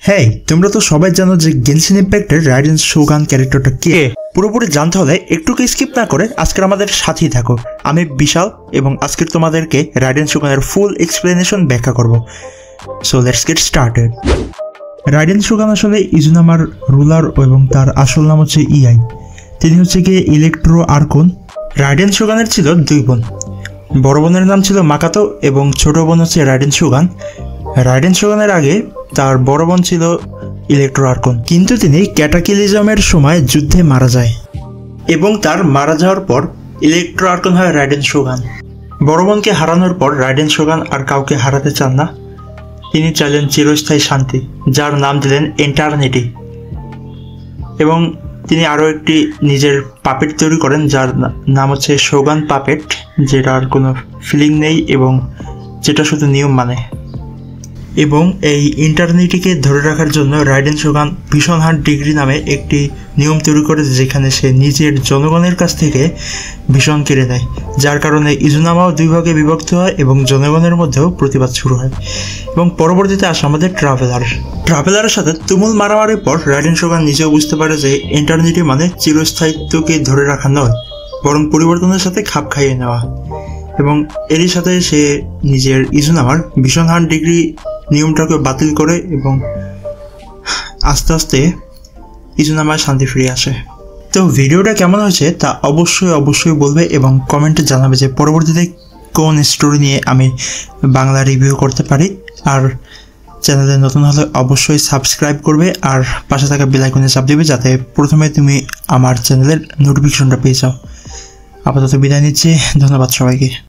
হ্যাঁ, তোমরা তো সবাই জানো যে গেনশিন ইম্প্যাক্টের রাইডেন শোগান ক্যারেক্টারটা কে। পুরোপুরি জানতে হলে একটুকে স্কিপ না করে আজকের আমাদের সাথেই থাকো। আমি বিশাল এবং আজকের তোমাদেরকে রাইডেন শোগানের ফুল এক্সপ্লেনেশন ব্যাখ্যা করব। So let's get started. Raiden Shogun আসলে ইজুনামার রুলার এবং তার আসল নাম হচ্ছে ইআই। তিনি হচ্ছে গিয়ে ইলেকট্রো আর্কন। রাইডেন শোগানের ছিল দুই বোন। বড় বোনের নাম ছিল মাকাতো এবং ছোট বোন হচ্ছে রাইডেন শোগান। রাইডেন শোগানের আগে তার বড় বোন ছিল ইলেকট্রো আর্কন, কিন্তু তিনি ক্যাটাক্লিজমের সময় যুদ্ধে মারা যায় এবং তার মারা যাওয়ার পর ইলেকট্রো আর্কন হয় রাইডেন শোগান। বড় বোনকে হারানোর পর রাইডেন শোগান আর কাউকে হারাতে চান না। তিনি চাইলেন চিরস্থায়ী শান্তি, যার নাম দিলেন এটারনিটি। এবং তিনি আরও একটি নিজের পাপেট তৈরি করেন, যার নাম হচ্ছে শোগান পাপেট, যেটার কোনো ফিলিং নেই এবং যেটা শুধু নিয়ম মানে। এবং এই ইন্টারনিটিকে ধরে রাখার জন্য রাইডেন শোগান ভীষণ হার্ড ডিগ্রি নামে একটি নিয়ম তৈরি করে, যেখানে সে নিজের জনগণের কাছ থেকে ভীষণ কেড়ে নেয়, যার কারণে ইজুনামাও দুই ভাগে বিভক্ত হয় এবং জনগণের মধ্যেও প্রতিবাদ শুরু হয়। এবং পরবর্তীতে আসে আমাদের ট্রাভেলারের সাথে তুমুল মারামারির পর রাইডেন শোগান নিজেও বুঝতে পারে যে ইন্টারনিটি মানে চিরস্থায়িত্বকে ধরে রাখা নয়, বরং পরিবর্তনের সাথে খাপ খাইয়ে নেওয়া। এবং এরই সাথে সে নিজের ইজুনামার ভীষণ হার্ড ডিগ্রি নিয়মটাকে বাতিল করে এবং আস্তে আস্তে ইজুনামায় শান্তি ফিরে আসে। তো ভিডিওটা কেমন হয়েছে তা অবশ্যই বলবে এবং কমেন্টে জানাবে যে পরবর্তীতে কোন স্টোরি নিয়ে আমি বাংলা রিভিউ করতে পারি। আর চ্যানেলে নতুন হলে অবশ্যই সাবস্ক্রাইব করবে আর পাশে থাকা বেল আইকনে চাপ দেবে, যাতে প্রথমে তুমি আমার চ্যানেলের নোটিফিকেশনটা পেয়ে যাও। আপাতত বিদায় নিচ্ছি, ধন্যবাদ সবাইকে।